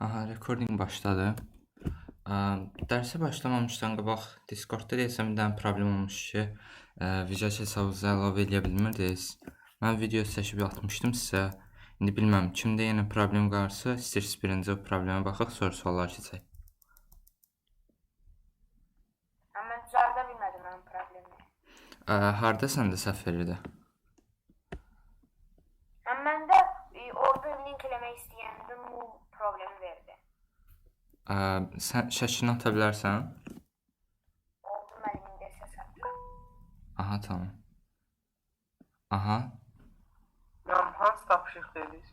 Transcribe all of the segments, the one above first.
Aha, recording başladı. Dərsə başlamamışdan qabaq Discordda deyəsən bir dənə problem olmuş ki, video hesabınıza əlavə edə bilmirdiniz. Mən video çəkib atmışdım sizə. İndi bilməm, kimdə yenə problem qarşısa, istəyirsiniz birinci o problemə baxaq, sonra suallar keçək. Mən düzəldə bilmədim mənim problemi. Harda səndə səhv verirdi? Məndə orada link eləmək istəyəndə bu problemi verdi. Sən şəklini ata bilərsən? Oldu mənim indi səsəmdə. Aha, tamam. Aha. Mən hansı tapışıq deyirik?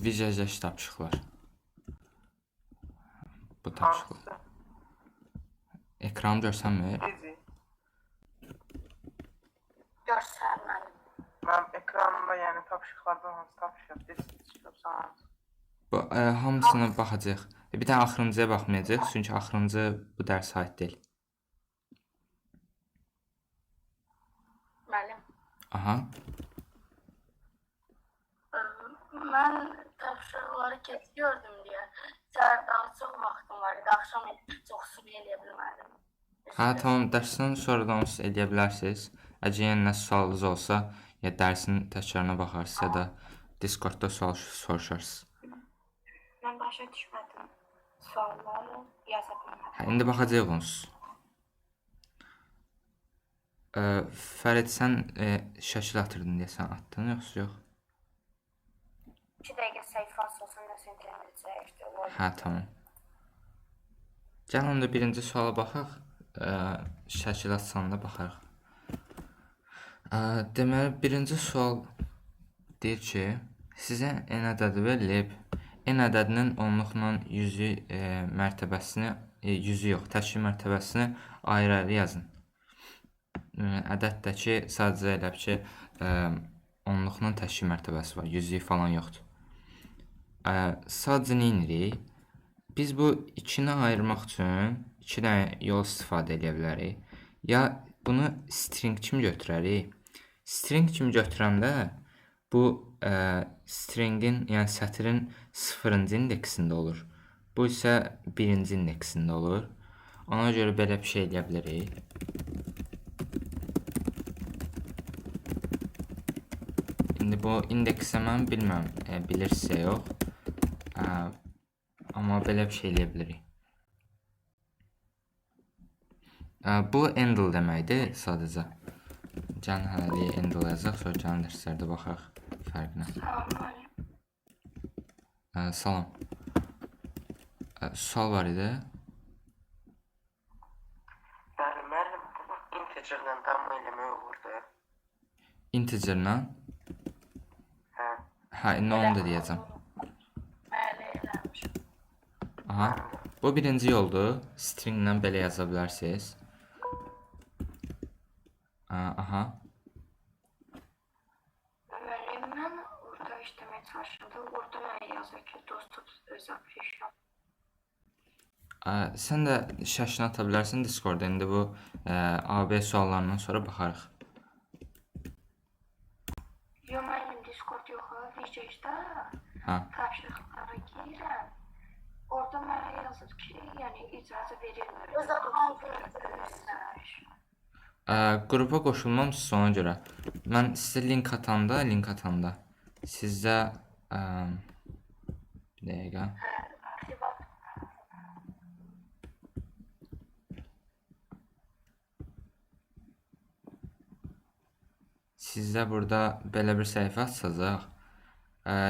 Vizyəcəş tapışıqlar. Bu tapışıqlar. Hansı? Ekranı görsənmir? Bizi. Görsər mənim. Mən ekranımda yəni tapışıqlardan hansı tapışıq deyirsiniz çıxırsan hansı? Bu hamısına baxacağıq. Bir də axırıncıya baxmayacağıq, çünki axırıncı bu dərsə aid deyil. Müəllim. Aha. Mən tapşırıqları keçiyordum deyə. Səhər daha çox vaxtım var idi. Axşam çox sürü eləyə bilmədim. Hə, tamam, dərsdən sonra da onu siz eləyə bilərsiniz. Əgər yenə nə sualınız olsa, ya dərsin təkrarına baxarsınız ya da Discordda sual soruşarsınız. Mən başa düşmədim. Sualları yaza bilmədim. Hə, indi baxacağıq onsuz. Fərid, sən şəkil atırdın deyəsən, atdın yoxsa yox? 2 dəqiqə səhifəsi olsa nəsə internet zəifdir. Hə, tamam. Gəl onda birinci suala baxaq. Şəkil atsanda baxarıq. Deməli, birinci sual deyir ki, sizə n ədədi verilib. N ədədinin onluqla 100-ü mərtəbəsini, 100-ü yox, təşkil mərtəbəsini ayrı-ayrı yazın. Ədəddəki sadəcə elə ki, onluqla təşkil mərtəbəsi var, 100-lük falan yoxdur. Sadəcə nə edirik? Biz bu ikini ayırmaq üçün 2 dənə yol istifadə edə bilərik. Ya bunu string kimi götürərik. String kimi götürəndə bu stringin, yəni sətrin 0-cı indeksində olur. Bu isə 1-ci indeksində olur. Ona görə belə bir şey edə bilərik. İndi bu indeksə mən bilməm, bilirsə yox. Amma belə bir şey eləyə bilərik. Bu handle deməkdir sadəcə. Gəlin hələlik handle yazaq, sonra gəlin dərslərdə baxaq fərqinə. Salam. Sual var idi. Bəli, müəllim, bunu integerlə davam eləmək olurdu. Integerlə? Hə. Hə, indi onu da deyəcəm. Bəli, eləmişəm. Aha. Bu birinci yoldur. Stringlə belə yaza bilərsiniz. Aha. Müəllim, mən orada işləməyə çalışırdım. Orada mən yazır ki, dostum öz application. Sən də şəklini ata bilərsən Discordda. İndi bu AB suallarından sonra baxarıq. Yox, müəllim, Discord yox, VJ'də tapşırıqlara girirəm. Orada mənə yazır ki, yəni icazə verilmir. Qrupa qoşulmamısınız ona görə. Mən sizə link atanda sizə bir dəqiqə. Sizdə burada belə bir səhifə açacaq.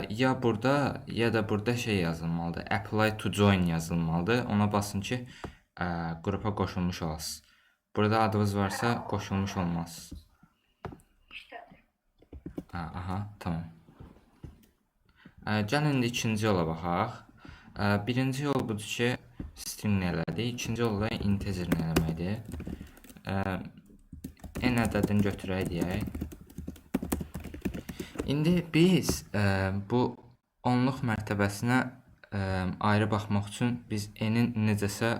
Ya burada, ya da burada şey yazılmalıdır. Apply to join yazılmalıdır. Ona basın ki, qrupa qoşulmuş olasınız. Burada adınız varsa qoşulmuş olmazsınız. İşlədir. Aha, tamam. Gəlin indi ikinci yola baxaq. Birinci yol budur ki, string elədik. İkinci yol da integer eləməkdir. N ədədini götürək deyək. İndi biz bu onluq mərtəbəsinə ayrı baxmaq üçün biz n-in necəsə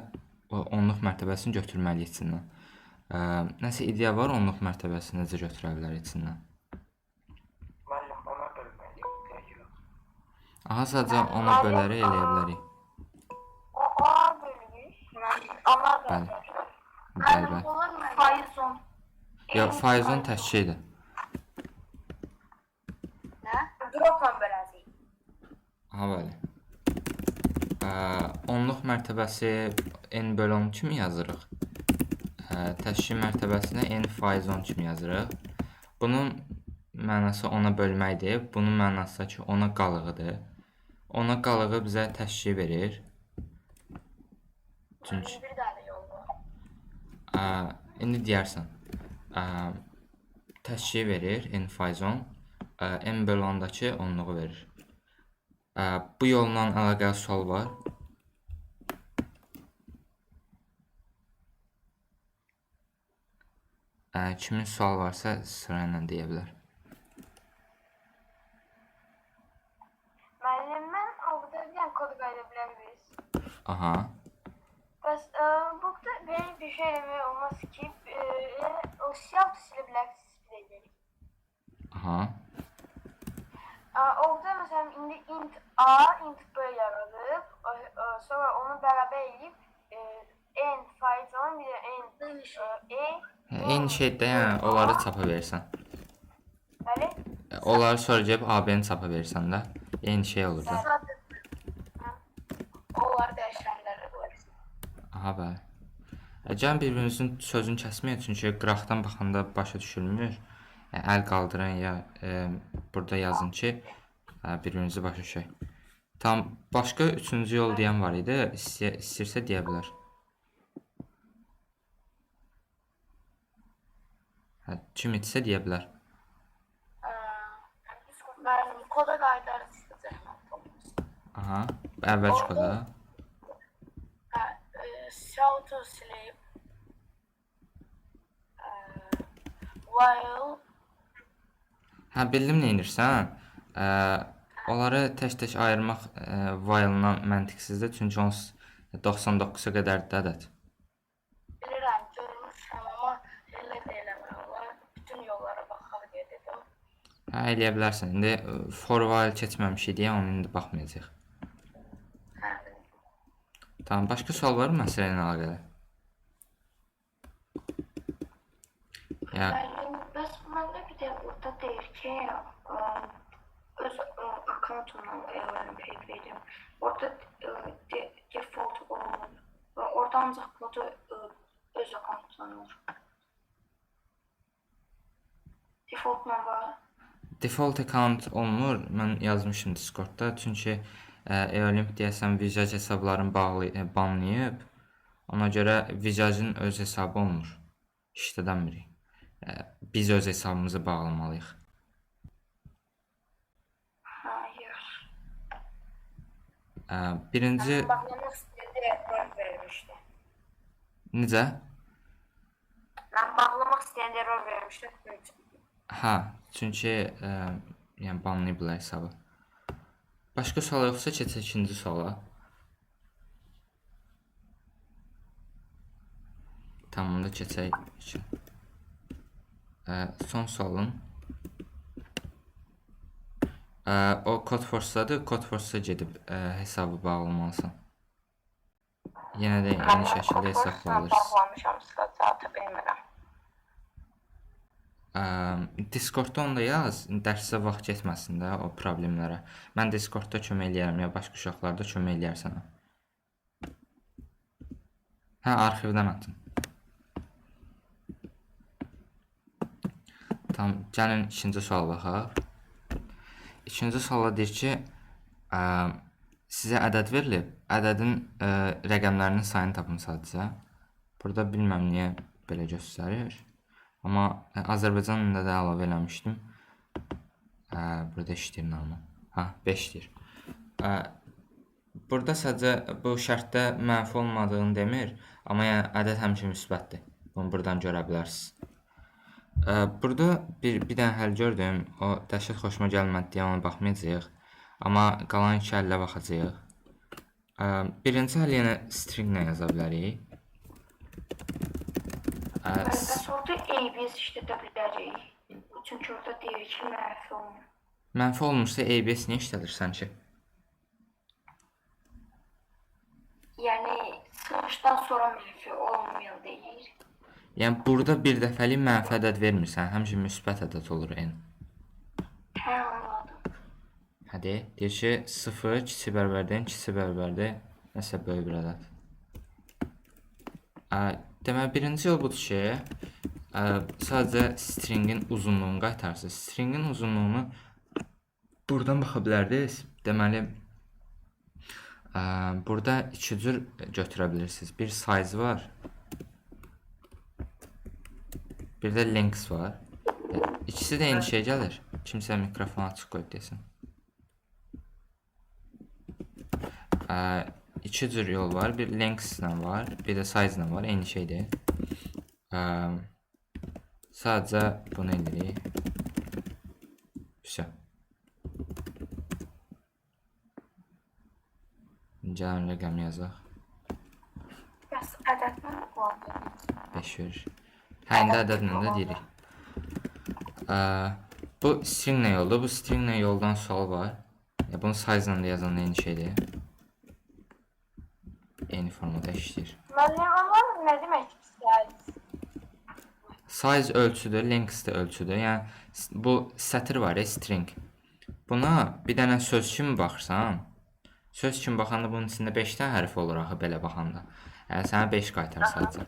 onluq mərtəbəsini götürməliyik içindən. Nəsə ideya var onluq mərtəbəsini necə götürə bilər içindən? Müəllim, ona bölməliyik, yox. Aha, sadəcə ona bölərək eləyə bilərik. O A bölmüş. Ana da. Bəli. Bəli, bəli. Faizon. Yox, faizon tək şeydir. Nə? Dropla böləcəyik. Aha, bəli. Onluq mərtəbəsi n bölü 10 kimi yazırıq. Təşkil mərtəbəsinə n faiz 10 kimi yazırıq. Bunun mənası 10-a bölməkdir. Bunun mənası da ki, 10-a qalığıdır. 10-a qalığı bizə təşkil verir. Çünki Bir dənə yol var. indi deyərsən. Təşkil verir n faiz 10. N bölü 10-dakı onluğu verir. Bu yolla əlaqəli sual var. Kimin sual varsa sıra ilə deyə bilər. Müəllim, mən orada bir kod qayda bilərik. Aha. Bəs burada belə bir şey eləmək olmaz ki, o siyah silə bilərik. Aha. Orada məsələn indi int A, int B yaradıb, sonra onu bərabər edib n faiz 10 bir də n e. Eyni şeydə, yəni onları çapa verirsən. Bəli? Onları sonra gəlib AB-ni çapa verirsən də. Eyni şey olur da. Onlar dəyişənlərə qoyursun. Aha, bəli. Gəlin bir-birimizin sözünü kəsməyək, çünki qıraqdan baxanda başa düşülmür. Əl qaldırın ya burada yazın ki, bir-birimizi başa düşək. Tam başqa üçüncü yol deyən var idi. İstəyirsə deyə bilər. Kim etsə deyə bilər. Mən koda qaydarı istəyəcəm. Aha, əvvəlki koda. Shelter sleep. While. Bildim nə edirsən. Onları tək-tək ayırmaq while-dan məntiqsizdir, çünki onsuz 99-a qədərdir ədəd. Bilirəm, görmüşəm, amma elə də eləmək olar. Bütün yollara baxaq deyə dedim. Eləyə bilərsən. İndi for while keçməmişik deyə onu indi baxmayacaq. Tamam, başqa sual var mı məsələ ilə əlaqəli? Bəs məndə bir də burada deyir ki, öz akkauntumdan pay verim. Orada default olmur. Orada ancaq kodu öz akkauntumdan olur. Defaultla var. Default account olmur. Mən yazmışım Discordda. Çünki Eolimp deyəsən Visage hesablarını banlayıb. Ona görə Visage'ın öz hesabı olmur. İşlədəmirik. Biz öz hesabımızı bağlamalıyıq. Hayır. Birinci... Bağlamaq istəyəndə error vermişdi. Necə? Mən bağlamaq istəyəndə error vermişdi. Çünki yəni banlayıblar hesabı. Başqa sual yoxsa keçək ikinci suala. Tamam da keçək. Son sualın. O Codeforce'dadır. Codeforce'a gedib hesabı bağlamalısan. Yenə də eyni şəkildə hesab bağlayırsınız. Bağlamışam, sıra bilmirəm. Discordda onu da yaz, dərsə vaxt getməsin də o problemlərə. Mən Discordda kömək eləyərəm, ya başqa uşaqlarda kömək eləyər sənə. Arxivdən atın. Tamam, gəlin ikinci suala baxaq. İkinci suala deyir ki, sizə ədəd verilib, ədədin rəqəmlərinin sayını tapın sadəcə. Burada bilməm niyə belə göstərir. Amma Azərbaycan dilində də əlavə eləmişdim. Burada işləyir normal. 5 deyir. Burada sadəcə bu şərtdə mənfi olmadığını demir, amma yəni ədəd həmişə müsbətdir. Bunu buradan görə bilərsiniz. Burada bir dənə həll gördüm. O dəhşət xoşuma gəlmədi deyə ona baxmayacağıq. Amma qalan iki həllə baxacağıq. Birinci həll yenə string ilə yaza bilərik. Bəs orada ABS işlədə bilərik. Çünki orada deyir ki, mənfi olmur. Mənfi olmursa ABS niyə işlədirsən ki? Yəni çıxışdan sonra mənfi olmayan deyir. Yəni burada bir dəfəlik mənfi ədəd vermirsən, həmişə müsbət ədəd olur n. Hə, anladım. Hadi, deyir ki, 0 kiçik bərabərdən kiçik bərabərdə nəsə böyük bir ədəd. Deməli, birinci yol budur ki, sadəcə stringin uzunluğunu qaytarsınız. Stringin uzunluğunu buradan baxa bilərdiniz. Deməli, burada iki cür götürə bilirsiniz. Bir size var. Bir də length var. İkisi də eyni şey gəlir. Kimsə mikrofonu açıq qoyub desin. İki cür yol var. Bir length ilə var, bir də size ilə var. Eyni şeydir. Sadəcə bunu edirik. Güzel. Gəlin rəqəm yazaq. Bəs ədədlə qoyulur. 5 verir. Hə, indi ədədlə də deyirik. Bu stringlə yoldur. Bu stringlə yoldan sual var. Bunu size ilə də yazanda eyni şeydir. Eyni formada işləyir. Müəllim, amma nə demək istəyirsiniz? Size ölçüdür, length də ölçüdür. Yəni bu sətir var ya, string. Buna bir dənə söz kimi baxırsan, söz kimi baxanda bunun içində 5 dənə hərf olur axı belə baxanda. Yəni sənə 5 qaytar sadəcə.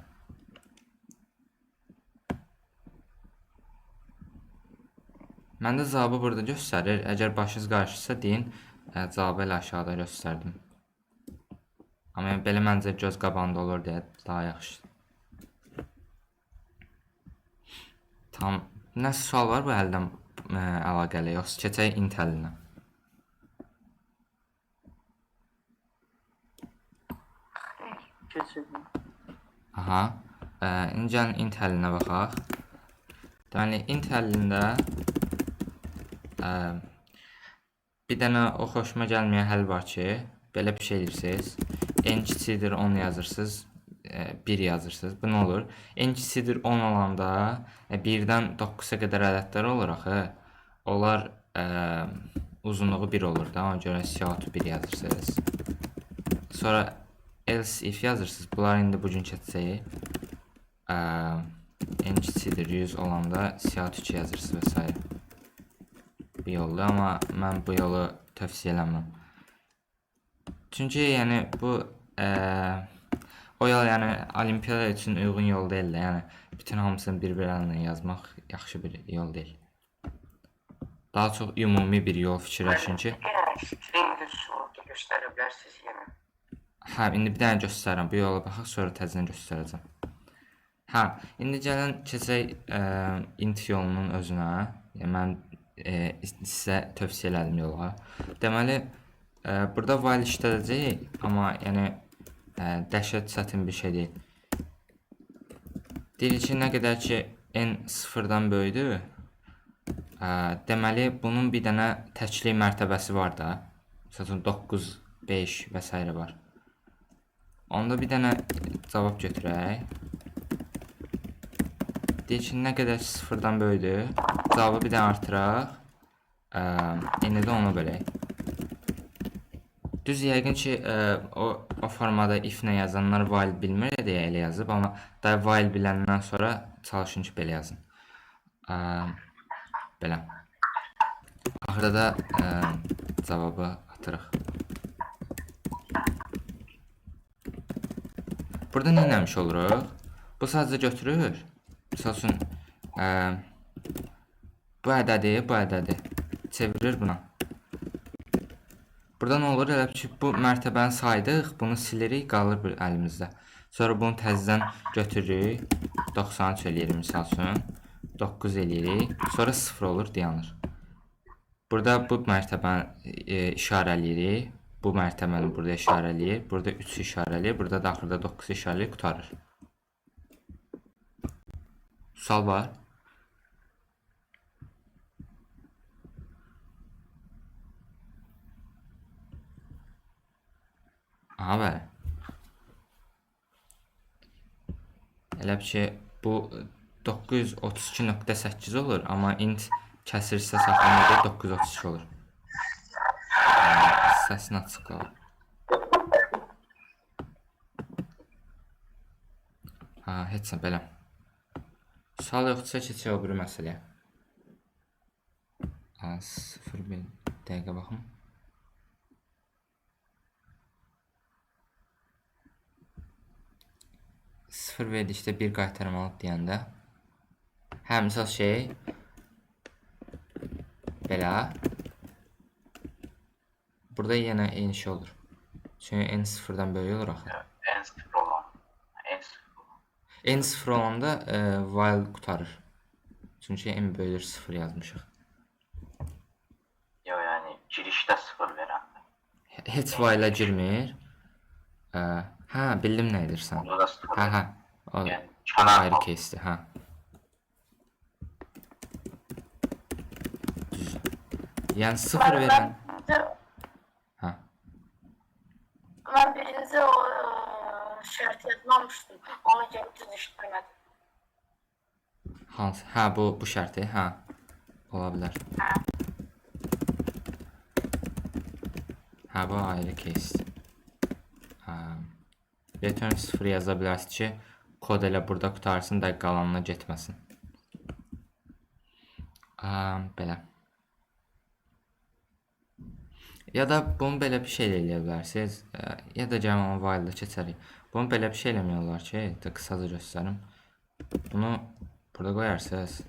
Məndə cavabı burada göstərir. Əgər başınız qarışırsa deyin, cavabı elə aşağıda göstərdim. Amma yəni, belə məncə göz qabağında olur deyə daha yaxşı. Tam, nəsə sual var bu əldən əlaqəli, yoxsa keçək int əlinə? Keçelim. Aha, indi gəlin int əlinə baxaq. Deməli, int əlində bir dənə o xoşuma gəlməyən həll var ki, belə bir şey edirsiniz. N kiçikdir 10 yazırsınız, 1 yazırsınız. Bu nə olur? N kiçikdir 10 olanda 1-dən 9-a qədər ədədlər olur axı. Onlar uzunluğu 1 olur da, ona görə siyahı 1 yazırsınız. Sonra else if yazırsınız. Bunlar indi bugün keçəcək. N kiçikdir 100 olanda siyahı 2 yazırsınız və s. Bu yoldur, amma mən bu yolu tövsiyə eləmirəm. Çünki yəni bu o yol yəni olimpiyada üçün uyğun yol deyil də, yəni bütün hamısını bir-bir əlinlə yazmaq yaxşı bir yol deyil. Daha çox ümumi bir yol fikirləşin ki, Stringli sortu göstərə bilərsiniz yenə. hə, indi bir dənə göstərirəm. Bu yola baxaq, sonra təzədən göstərəcəm. Hə, indi gəlin keçək int yolunun özünə. Yəni mən sizə tövsiyə elədim yola. Deməli, burada while işlədəcəyik, amma yəni dəhşət çətin bir şey deyil. Deyirik ki, nə qədər ki n 0-dan böyüdür, deməli bunun bir dənə təklik mərtəbəsi var da. Məsələn 9, 5 və s. var. Onda bir dənə cavab götürək. Deyir ki, nə qədər 0-dan böyüdür, cavabı bir dənə artıraq, indi də onu bölək. Düz yəqin ki, o formada if-nə yazanlar while bilmir deyə elə yazıb, amma da while biləndən sonra çalışın ki, belə yazın. Belə. Axırda da cavabı atırıq. Burada nə eləmiş oluruq? Bu sadəcə götürür. Misal üçün, bu ədədi çevirir buna. Burada nə olur? Elə ki, bu mərtəbəni saydıq, bunu silirik, qalır bir əlimizdə. Sonra bunu təzədən götürürük, 93 eləyirik misal üçün, 9 eləyirik, sonra 0 olur, dayanır. Burada bu mərtəbəni işarələyirik, bu mərtəbəni burada işarələyir, burada 3 işarələyir, burada da axırda 9 işarələyir, qutarır. Sual var. Aha, bəli. Elə ki, bu 932.8 olur, amma int kəsirsə saxlanıda 932 olur. Səsini açıq qalır. Heç nə belə. Sual yoxdursa keçək o biri məsələyə. 0-1 dəqiqə baxım. Sıfır verdikdə bir qaytarmalıq deyəndə misal şey belə burada yenə eyni şey olur. Çünki n sıfırdan böyük olur axı. En sıfır olan. N sıfır olanda while qutarır. Çünki n bölür sıfır yazmışıq. Yo, yani girişte sıfır veren. Heç while-a girmir. Bildim nə edirsən. Burada da sıfır. O Yəni, ayrı case'dir, Düz. Yəni sıfır verən. Mən birinci o şərt yazmamışdım. Ona görə düz işləmədim. Hansı? Bu şərti, ola bilər. Bu ayrı case'dir. Return 0 yaza bilərsiniz ki, kod elə burada qutarsın da qalanına getməsin. Belə. Ya da bunu belə bir şey eləyə bilərsiniz. Ya da gəlin onu while-da keçərik. Bunu belə bir şey eləmək olar ki, qısaca göstərim. Bunu burada qoyarsınız.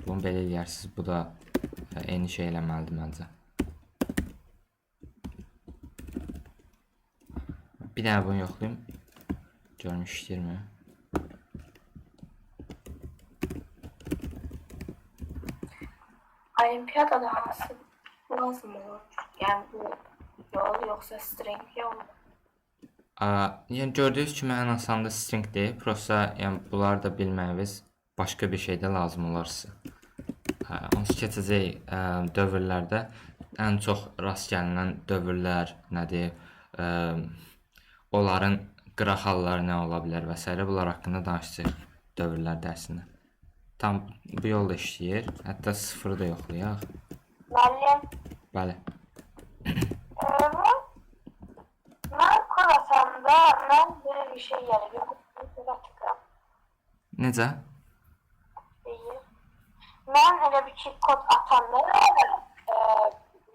Bunu belə eləyərsiniz. Bu da eyni şey eləməlidir məncə. Bir dənə bunu yoxlayayım. Görüm işləyirmi? Olimpiyadada hansı lazım olur? Yəni bu yol yoxsa string yol? Yəni gördüyünüz kimi ən asanı stringdir. Prosta yəni bunları da bilməyiniz başqa bir şey də lazım olar sizə. Onsuz keçəcək dövrlərdə ən çox rast gəlinən dövrlər nədir? Onların qıraq halları nə ola bilər və s. Bunlar haqqında danışacağıq dövrlər dərsində. Tam bu yolda işləyir. Hətta sıfırı da yoxlayaq. Müəllim, Bəli. mən kod atanda mən belə bir şey gəlir. Necə? Mən elə bir ki kod atanda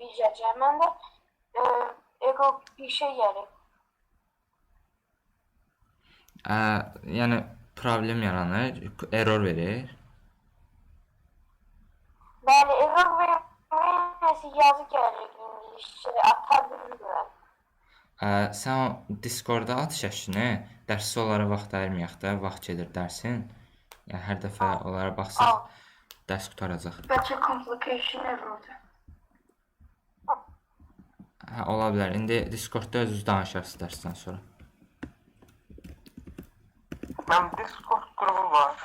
vicəcə, mən də ego bir şey gəlir. Yəni problem yaranır, error verir. Bəli, error verməsi yazı gəlir, İngilizcə ata bilmirəm. Sən o Discord-da at şəklini, dərsi onlara vaxt ayırmayaq da, vaxt gedir dərsin. Yəni hər dəfə onlara baxsaq, dərs qutaracaq. Bəlkə complication errordur. Ola bilər. İndi Discord-da özünüz danışarsınız dərsdən sonra. Mənim Discord qrupu var.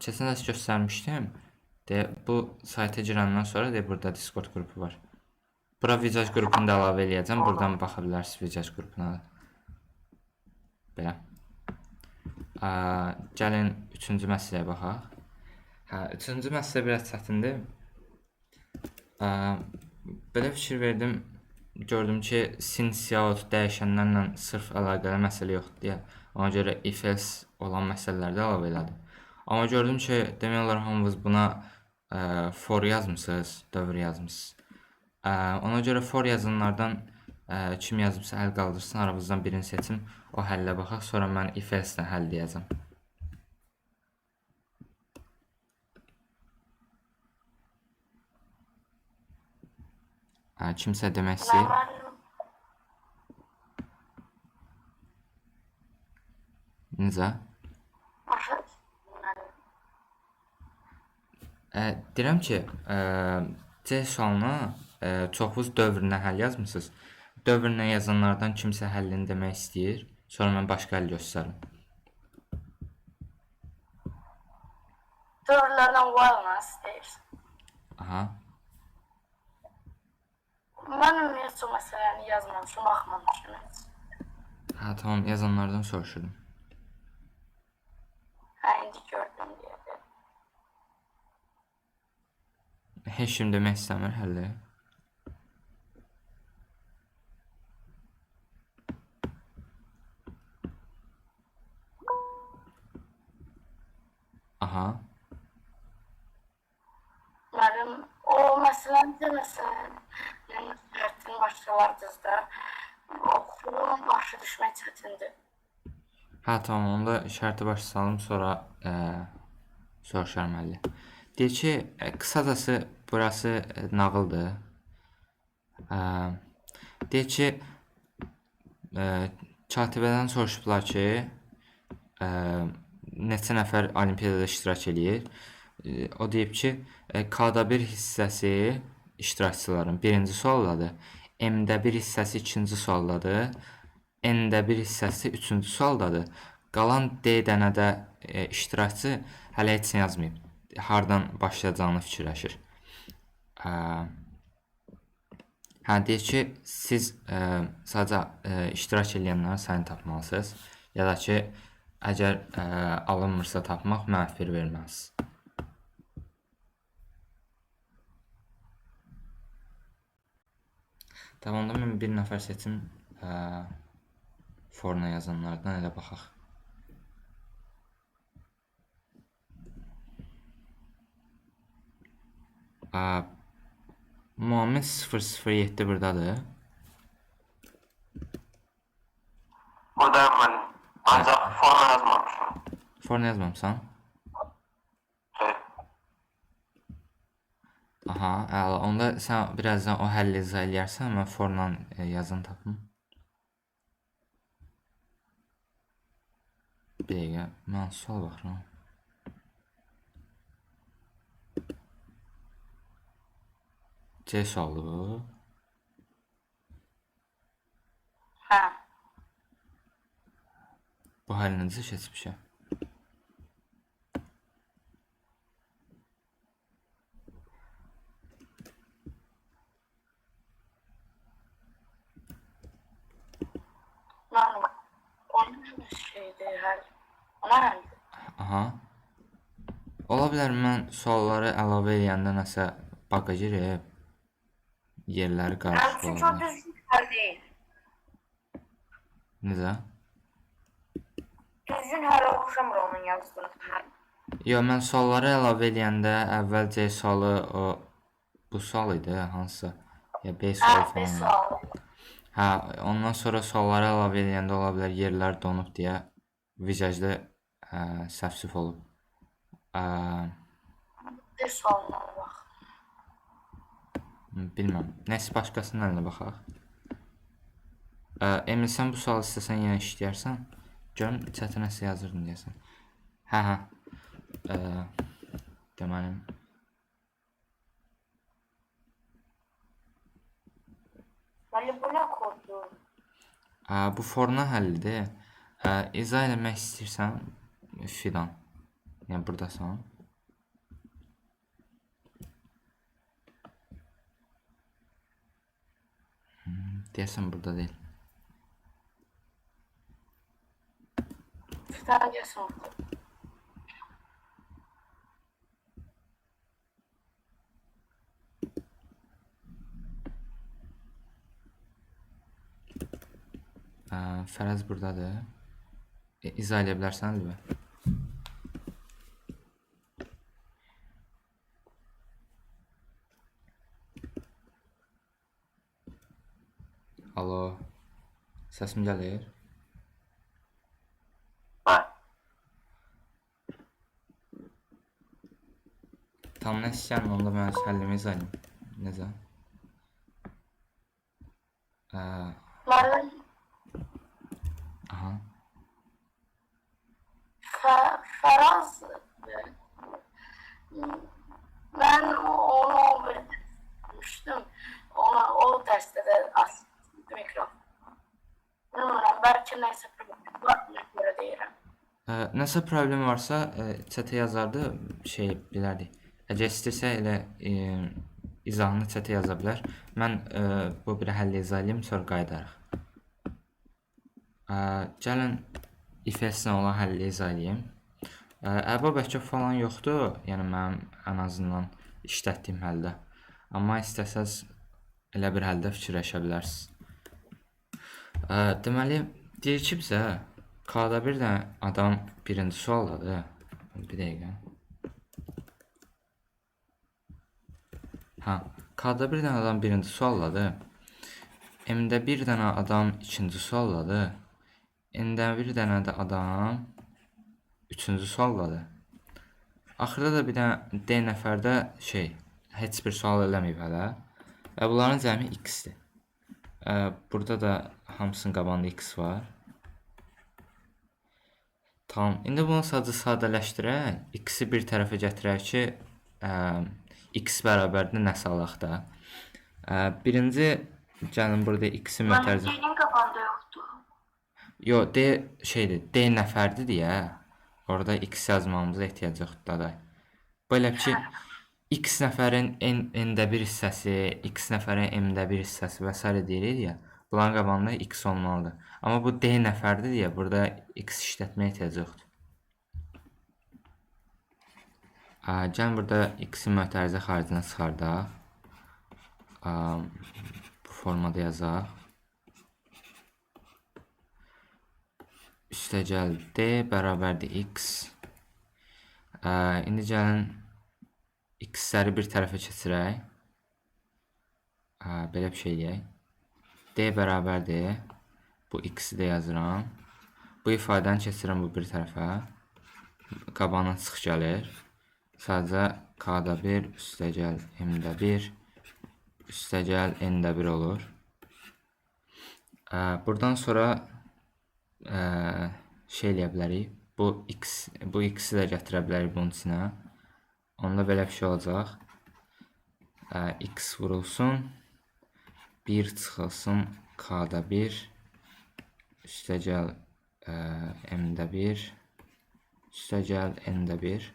Keçən dərs göstərmişdim. Bu sayta girəndən sonra burada Discord qrupu var. Bura Vicaj qrupunu da əlavə eləyəcəm. Buradan baxa bilərsiniz Vicaj qrupuna da. Belə. Gəlin 3-cü məsələyə baxaq. 3-cü məsələ biraz çətindir. Belə fikir verdim. Gördüm ki, since yaxud dəyişənlərlə sırf əlaqəli məsələ yoxdur deyə. Ona görə if-else olan məsələlərdə əlavə elədim. Amma gördüm ki, demək olar hamınız buna for yazmısınız, dövr yazmısınız. Ona görə for yazanlardan kim yazıbsa əl qaldırsın, aramızdan birini seçim, o həllə baxaq, sonra mən if-else-dən həll deyəcəm. Kimsə demək istəyir? Necə? Deyirəm ki, C sualına çoxunuz dövrünə həll yazmısınız. Dövrünə yazanlardan kimsə həllini demək istəyir. Sonra mən başqa həll göstərim. Dövrlərdən while-la istəyirsən. Aha. Mən ümumiyyətcə məsələni yazmamışım, baxmamışım heç. Tamam, yazanlardan soruşurum. İndi gördüm deyə. Heç kim demək istəmir həlli. Aha. Mənim o məsələni deməsən, yəni şərtin başqalardızda oxurum, başa düşmək çətindir. Hə, tamam, onda şərti başa salım, sonra soruşaram əlli. Deyir ki, qısacası burası nağıldır. Deyir ki, katibədən soruşublar ki, neçə nəfər olimpiyadada iştirak eləyir. O deyib ki, K-da 1 hissəsi iştirakçıların birinci sualdadır, M-də 1 hissəsi ikinci sualdadır, N-də 1 hissəsi üçüncü sualdadır. Qalan D dənədə iştirakçı hələ heç nə yazmayıb. Hardan başlayacağını fikirləşir. Hə, deyir ki, siz sadəcə iştirak edənlərin sayını tapmalısınız. Ya da ki, əgər alınmırsa tapmaq, mənfi verməlisiniz. Tamam, mən bir nəfər seçim forna yazanlardan, elə baxaq. Muhammed 007 buradadır. Buradayım ben. Ancak forma yazmamışım. Forna yazmamısan? Evet. Aha, əla. Onda sən birazdan o həlli izah eləyərsən, mən fornan yazını tapım. Bir dəqiqə, mən sual baxıram. C sualı bu. Hə. Bu həll necə keçmişəm? Mənim onun şeydir, hər. Ona həldir. Aha. Ola bilər mən sualları əlavə edəndə nəsə baqa girib, yerləri qarışıq Çünki o oldu. düzgün həll deyil. Necə? Düzgün hələ oxşamır onun yazdığı həll. Yox, mən sualları əlavə edəndə əvvəl C sualı bu sual idi, hansısa? Ya B sualı Hə, bir falan. sual. Hə, ondan sonra sualları əlavə edəndə ola bilər yerlər donub deyə vizajda səhv olub. Bir sualına bax. Bilməm. Nəsə başqasının əlinə baxaq. Emil, sən bu sualı istəsən yenə işləyərsən. Görüm çətin nəsə yazırdın deyəsən. Hə. Deməli. Bəli, bu nə koddur? Bu forna həllidir. İzah eləmək istəyirsən Fidan. Yəni burdasan. Deyəsən burada deyil. Bir tane gəlsin. Fərəz buradadır. İzah edə bilərsən Əlbə? Alo. Səsim gəlir? Var. Tam nə istəyən onda mən həllimi izah edeyim. Necə? Mənim Aha. Fəraz mən onu bilmişdim. O dərsdə də asıldı mikrofon. Bilmirəm, bəlkə nəsə problem var, ona görə deyirəm. Nəsə problem varsa çətə yazardı, bilərdik. Əgər istəyirsə elə izahını çətə yaza bilər. Mən bu bir həll izah edeyim, sonra qayıdarıq. Gəlin ifəsinə olan həlli izah edeyim. Əba bəlkə falan yoxdur, yəni mənim ən azından işlətdiyim həldə. Amma istəsəz elə bir həldə fikirləşə bilərsiniz. Deməli, deyir ki bizə K-da bir dənə adam birinci sualdadır. Bir dəqiqə. Ha, K-da bir dənə adam birinci sualladı. M-də bir dənə adam ikinci sualladı. N-də bir dənə də adam üçüncü sualladı. Axırda da bir dənə D nəfərdə heç bir sual eləməyib hələ. Və bunların cəmi x-dir. Burada da hamısının qabağında x var. Tamam. İndi bunu sadəcə sadələşdirək. X-i bir tərəfə gətirək ki, x bərabərdir nəsə alaq da. Birinci gəlin burada x-i mötərizə. D-nin qabağında yoxdur. Yo, D nəfərdir deyə. Orada x yazmamıza ehtiyac yoxdur da. Belə ki, x nəfərin n-də bir hissəsi, x nəfərin m-də bir hissəsi və s. deyirik ya. Bunların qabağında x olmalıdır. Amma bu D nəfərdir deyə burada x işlətməyə ehtiyac yoxdur. Gəlin burada x-in mötərizə xaricinə çıxardaq. Bu formada yazaq. Üstəgəl D bərabərdir x. İndi gəlin x-ləri bir tərəfə keçirək. Belə bir şey deyək. D bərabərdir. Bu x-i də yazıram. Bu ifadəni keçirəm bu bir tərəfə. Qabağına çıx gəlir. Sadəcə k-da 1 üstəgəl m-də 1 üstəgəl n-də 1 olur. Buradan sonra eləyə bilərik. Bu x-i də gətirə bilərik bunun içinə. Onda belə bir şey olacaq. X vurulsun. 1 çıxılsın k-da 1 üstəgəl m-də 1 üstəgəl n-də 1.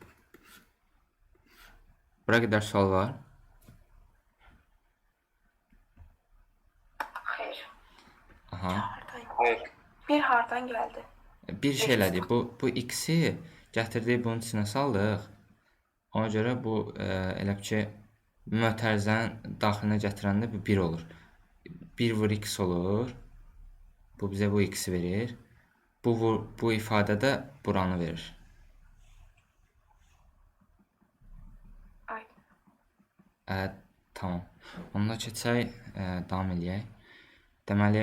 Bura qədər sual var. Xeyr. Aha. Bir hardan gəldi? Bir şey elədik. Bu x-i gətirdik bunun içinə saldıq. Ona görə bu elə ki mötərizənin daxilinə gətirəndə bu 1 olur. 1 vur x olur. Bu bizə bu x-i verir. Bu ifadə də buranı verir. Tamam. Onda keçək, davam eləyək. Deməli,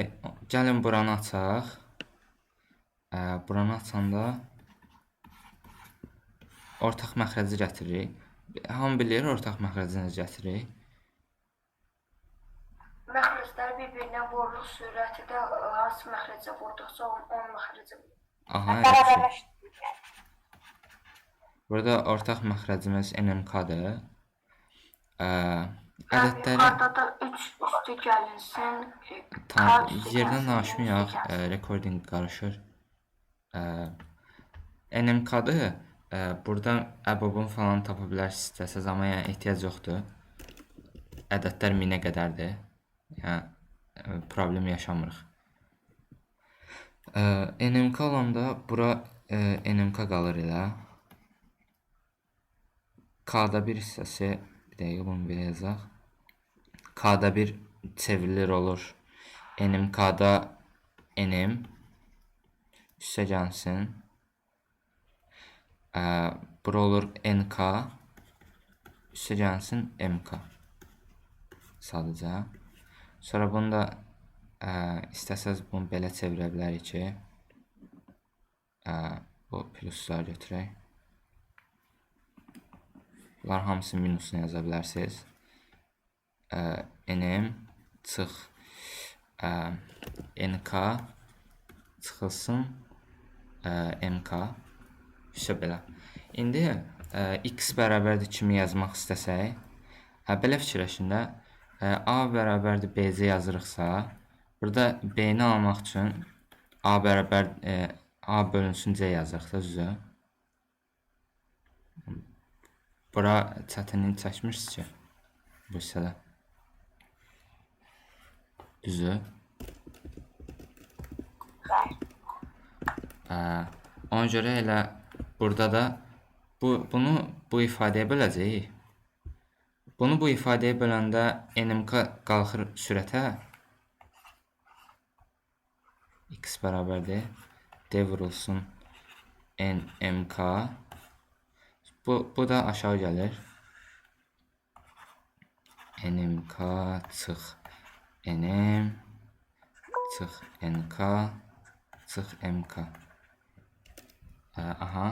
gəlin buranı açaq. Buranı açanda ortaq məxrəci gətiririk. Hamı bilir ortaq məxrəci necə gətiririk. Məxrəclər bir-birinə vuruluq sürəti də hansı məxrəcə vurduqsa onun məxrəcə vurur. Aha, elə bir şey. Burada ortaq məxrəcimiz NMK-dır. Ədədləri... Yuxarıda da 3 üstü gəlinsin. Tamam, yerdən danışmayaq, recording qarışır. NMK-dır. Burada əbobun falan tapa bilərsiniz istəsəz, amma yəni ehtiyac yoxdur. Ədədlər 1000-ə qədərdir. Yəni, problem yaşamırıq. NMK olanda bura NMK qalır elə. K-da bir hissəsi, bir dəqiqə bunu belə yazaq. K-da bir çevrilir olur. NMK-da NM üstə gəlsin. Bura olur NK üstə gəlsin MK. Sadəcə. Sonra bunu da istəsəz bunu belə çevirə bilərik ki, bu pluslar götürək. Bunlar hamısı minusunu yaza bilərsiniz. NM çıx NK çıxılsın MK. İşte belə. İndi x bərabərdir kimi yazmaq istəsək, belə fikirləşin də, A bərabərdir BC yazırıqsa, burada B-ni almaq üçün A bərabər A bölünsün C yazırıq da düzü. Bura çətinlik çəkmirsiniz ki, bu hissədə. Düzü. Ona görə elə burada da bunu bu ifadəyə böləcəyik. Bunu bu ifadəyə böləndə NMK qalxır sürətə. X bərabərdir. D vurulsun NMK. Bu da aşağı gəlir. NMK çıx NM çıx NK çıx MK. Aha.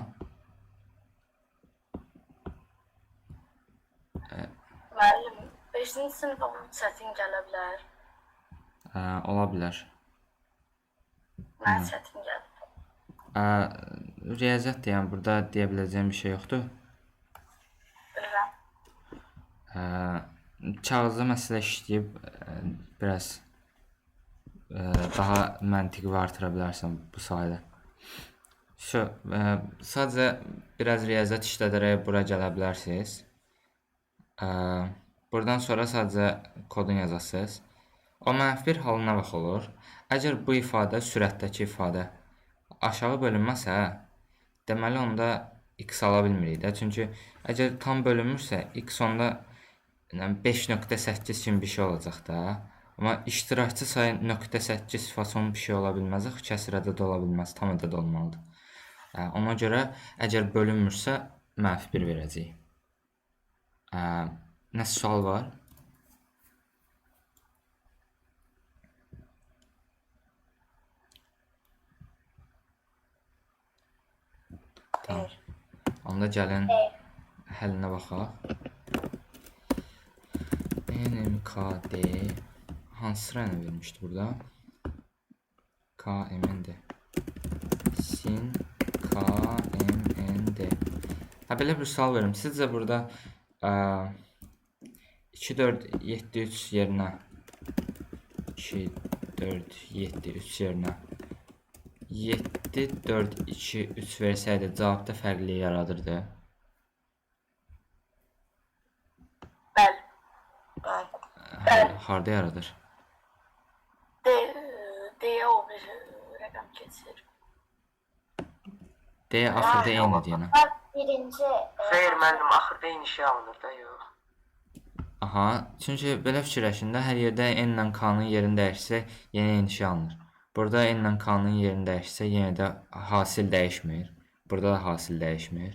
Müəllim, 5-ci sinif onun çətin gələ bilər. Ola bilər. Mən çətin gəlir. Riyaziyyat deyən burada deyə biləcəyim bir şey yoxdur. Bilirəm. Kağızda məsələ işləyib biraz daha məntiqi artıra bilərsən bu sayədə. Sadəcə biraz riyaziyyat işlədərək bura gələ bilərsiniz. Buradan sonra sadəcə kodun yazacaqsınız. O -1 halı nə vaxt olur? Əgər bu ifadə sürətdəki ifadə aşağı bölünməsə, deməli onda x ala bilmirik də. Çünki əgər tam bölünmürsə, x onda 5.8 kimi bir şey olacaq da. Amma iştirakçı sayı .8 fason bir şey ola bilməz, kəsr ədəd ola bilməz, tam ədəd olmalıdır. Ona görə əgər bölünmürsə, -1 verəcəyik. Nəsə sual var? Tamam. Onda gəlin həllinə baxaq. NMKD hansı sırayla vermişdi burada? KMND sin KMND. Belə bir sual verim. Sizcə burada 2, 4, 7, 3 yerinə 2, 4, 7, 3 yerinə 7, 4, 2, 3 versəydi cavabda fərqli yaradırdı. Bəli. Harda yaradır? Deyə o bir rəqəm keçir. D axırda eyni deyənə. Birinci Xeyr, müəllim, axırda eyni şey alınır da, yox. Aha, çünki belə fikirləşində hər yerdə n ilə k-nın yerini dəyişsə, yenə eyni şey alınır. Burada n ilə k-nın yerini dəyişsə, yenə də hasil dəyişmir. Burada da hasil dəyişmir.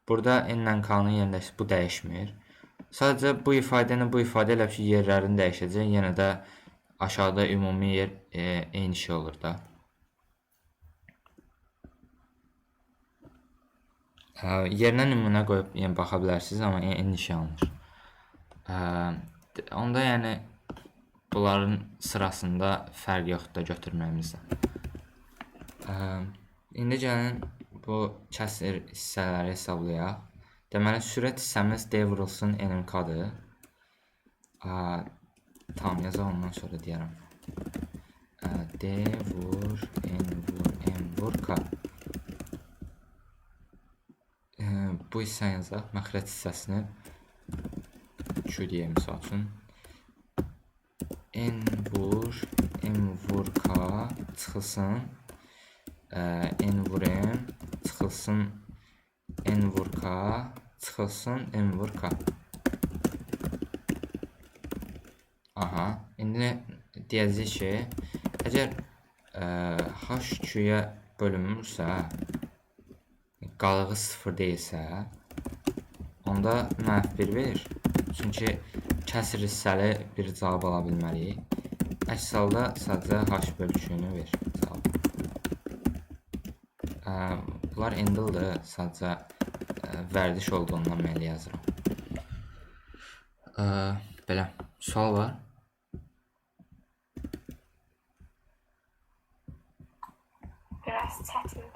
Burada n ilə k-nın yerini dəyişsə, bu dəyişmir. Sadəcə bu ifadə ilə bu ifadə ilə ki, yerlərini dəyişəcək, yenə də aşağıda ümumi yer eyni şey olur da. Yerinə nümunə qoyub baxa bilərsiniz, amma eyni şey alınır. Onda yəni bunların sırasında fərq yoxdur götürməyimizdə. İndi gəlin bu kəsr hissələri hesablayaq. Deməli, sürət hissəmiz D vurulsun NMK-dır. Tamam, yazaq, ondan sonra deyərəm. D vur, N vur, M vur, K. Bu hissəni yazaq, məxrəc hissəsini Q deyək, misal üçün. N vur, M vur, K çıxılsın. N vur, M çıxılsın. N vur, K çıxılsın. M vur, K. Aha, indi deyəcək ki, əgər H Q-yə bölünmürsə, qalığı 0 deyilsə, onda -1 verir. Çünki kəsr hissəli bir cavab ala bilməliyik. Əks halda sadəcə H bölü Q-nü verir cavab. Bunlar endildir, sadəcə vərdiş olduğundan məli yazıram. Belə, sual var? Biraz çətindir.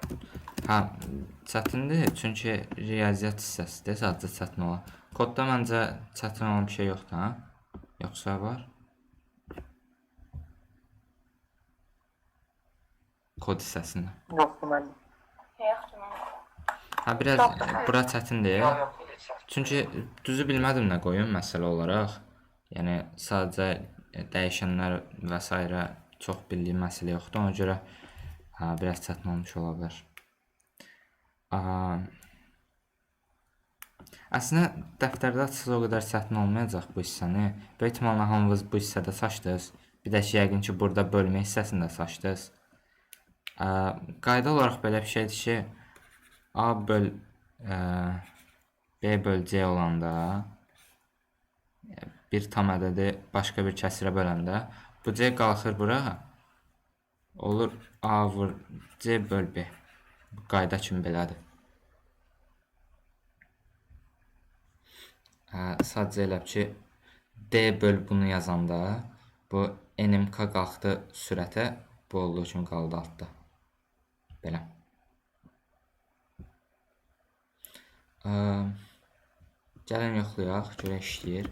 Çətindir, çünki riyaziyyat hissəsidir, sadəcə çətin olar. Kodda məncə çətin olan bir şey yoxdur, hə? Yoxsa var? Kod hissəsində. Yoxdur, müəllim. yoxdur mənim. Biraz bura çətindir. Yox, elə çək. Çünki düzü bilmədim nə qoyum məsələ olaraq. Yəni sadəcə dəyişənlər və s. çox bildiyim məsələ yoxdur. Ona görə biraz çətin olmuş ola bilər. Əslində dəftərdə açsız o qədər çətin olmayacaq bu hissəni. Böyük ehtimalla hamınız bu hissədə saçdınız. Bir də ki, yəqin ki, burada bölmə hissəsində saçdınız. Qayda olaraq belə bir şeydir ki, A böl B böl C olanda bir tam ədədi başqa bir kəsirə böləndə bu C qalxır bura. Olur A vur C böl B. Bu qayda kimi belədir. Sadəcə elə ki D böl bunu yazanda bu NMK qalxdı sürətə, bu olduğu üçün qaldı altda. Belə. Gəlin yoxlayaq, görək işləyir.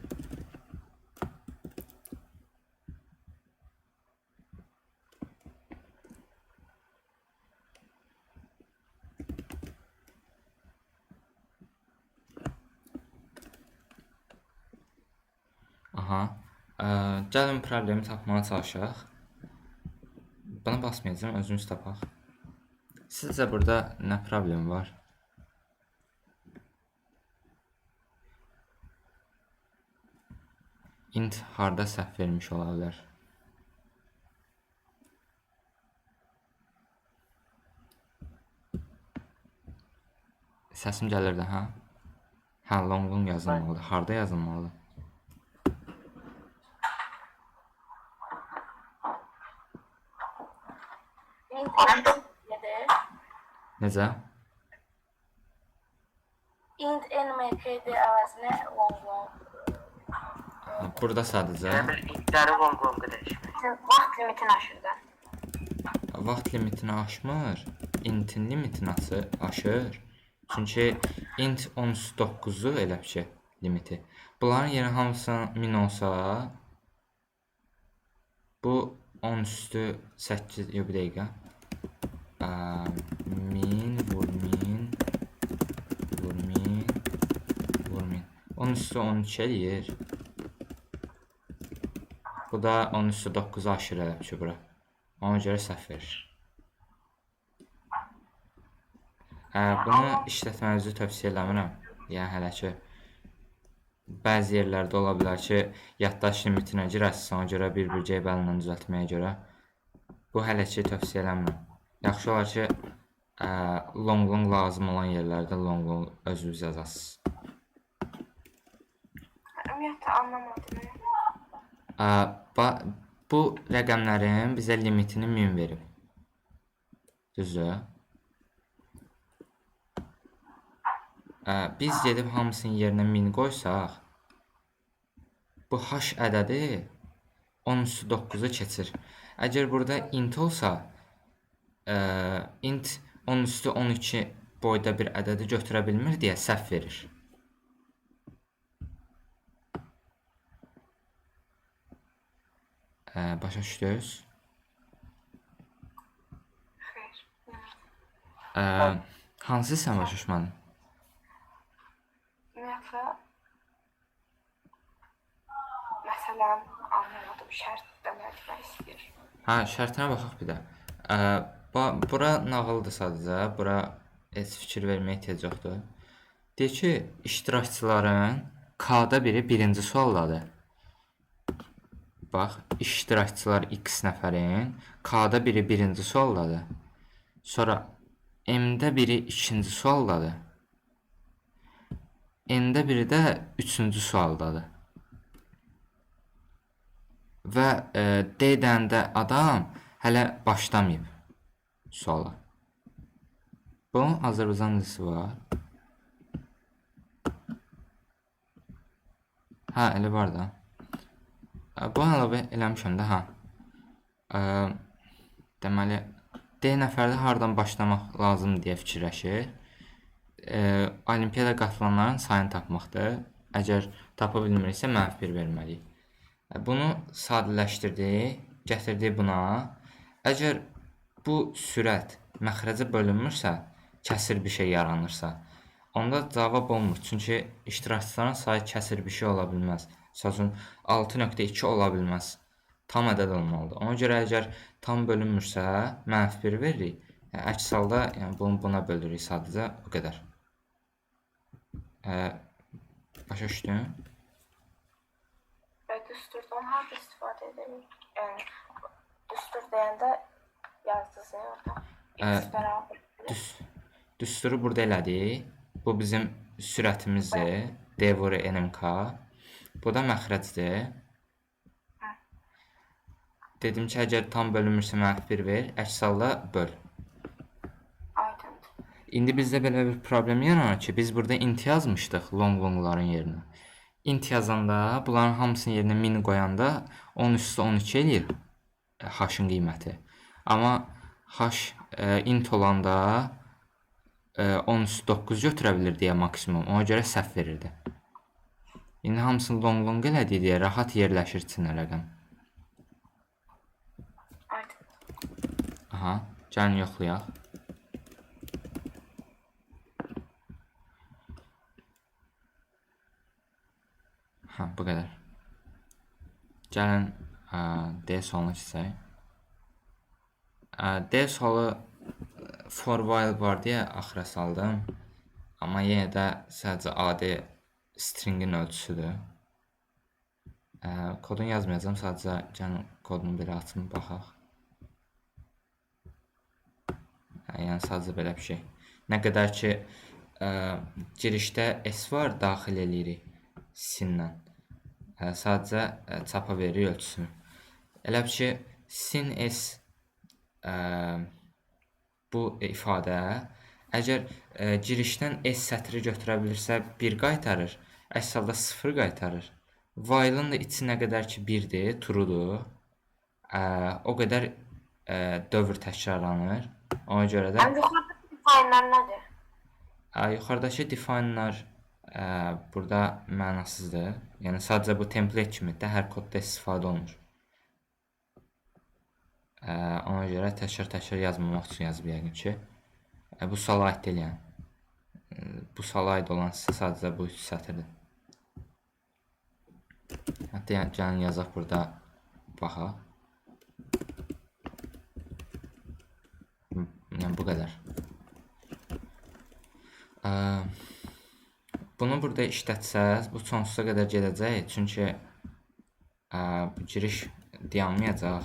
Aha. Gəlin problemi tapmağa çalışaq. Buna basmayacağım, özümüz tapaq. Sizcə burada nə problem var? Int harda səhv vermiş ola bilər? Səsim gəlir də, hə? Hə, long yazılmalıdır. Harda yazılmalıdır? Necə? Int NMKD əvəzinə long. Burada sadəcə Bir intləri long-longa dəyişmək. Vaxt limitini aşır da. vaxt limitini aşmır, intin limitini aşır. Çünki int 10-9-u elə ki limiti. Bunların yeri hamısı 1000 olsa, bu 10-8, yox bir dəqiqə. 1000 vur 1000 vur 1000 vur 1000. 10-13 eləyir. Bu da 10-9-u aşır elə ki bura. Ona görə səhv verir. Bunu işlətmənizi tövsiyə eləmirəm. Yəni hələ ki bəzi yerlərdə ola bilər ki, yaddaş limitinə girəsiniz, ona görə bir ceybələ düzəltməyə görə. Bu hələ ki tövsiyə eləmirəm. Yaxşı olar ki, long lazım olan yerlərdə long özünüz yazasınız. Ümumiyyətlə anlamadım. Bu rəqəmlərin bizə limitini 1000 verib. Düzdür? Biz gedib hamısının yerinə 1000 qoysaq, bu h ədədi 10-9-u keçir. Əgər burada int olsa, int 10-12 boyda bir ədədi götürə bilmir deyə səhv verir. Başa düşdünüz? Xeyr. Hansı sən başa düşmədin? Ümumiyyətlə, məsələn, anlamadım, şərt demək istəyir. Hə, şərtinə baxaq bir də. Bura nağıldır sadəcə, bura heç fikir verməyə ehtiyac yoxdur. Deyir ki, iştirakçıların K-da biri birinci sualdadır. Bax, iştirakçılar x nəfərin K-da biri birinci sualdadır. Sonra M-də biri ikinci sualdadır. N-də biri də üçüncü sualdadır. Və D dəndə adam hələ başlamayıb suala. Bunun Azərbaycan dilisi var. Hə, elə var da. Bu əlavə eləmişəm də, hə. Deməli, D nəfərdə hardan başlamaq lazım deyə fikirləşir. Olimpiyada qatılanların sayını tapmaqdır. Əgər tapa bilmiriksə, -1 verməliyik. Bunu sadələşdirdik, gətirdik buna. Əgər bu sürət məxrəcə bölünmürsə, kəsir bir şey yaranırsa, onda cavab olmur. Çünki iştirakçıların sayı kəsir bir şey ola bilməz. Məsələn, 6.2 ola bilməz. Tam ədəd olmalıdır. Ona görə əgər tam bölünmürsə, -1 veririk. Əks halda yəni bunu buna bölürük sadəcə, o qədər. Başa düşdün? Düsturdan harda istifadə edirik? Yəni, düstur deyəndə yazdınız orada. X bərabər. Düsturu burada elədik. Bu bizim sürətimizdir. D vur NMK. Bu da məxrəcdir. Dedim ki, əgər tam bölünmürsə -1 ver, əks halda böl. Aydındır. İndi bizdə belə bir problem yaranır ki, biz burada int yazmışdıq long-longların yerinə. Int yazanda, bunların hamısının yerinə min qoyanda 10 üstü 12 eləyir h-ın qiyməti. Amma h int olanda 10 üstü 9 götürə bilir deyə maksimum. Ona görə səhv verirdi. İndi hamısını long-long elədik deyə rahat yerləşir içinə rəqəm. Aydındır. Aha, gəlin yoxlayaq. Ha, bu qədər. Gəlin D soluna keçək. D solu for while var deyə axıra saldım. Amma yenə də sadəcə adi stringin ölçüsüdür. Kodunu yazmayacağım, sadəcə gəlin kodunu bir açım, baxaq. Yəni sadəcə belə bir şey. Nə qədər ki girişdə S var, daxil eləyirik sin-lə. Sadəcə çapa verir ölçüsünü. Elə bir ki, sin S bu ifadə əgər girişdən S sətri götürə bilirsə 1 qaytarır, əks halda 0 qaytarır. While-ın da içi nə qədər ki 1-dir, truedur, o qədər dövr təkrarlanır. Ona görə də Yuxarıdakı define'lər nədir? yuxarıdakı define'lar burada mənasızdır. Yəni sadəcə bu template kimidir, hər kodda istifadə olunur. Ona görə təkrar yazmamaq üçün yazıb yəqin ki. Bu suala aid deyil yəni. Bu suala aid olan sadəcə bu 3 sətirdir. Hətta gəlin yazaq burada baxaq. Yəni bu qədər. Bunu burada işlətsəz, bu sonsuza qədər gedəcək. Çünki bu giriş dayanmayacaq.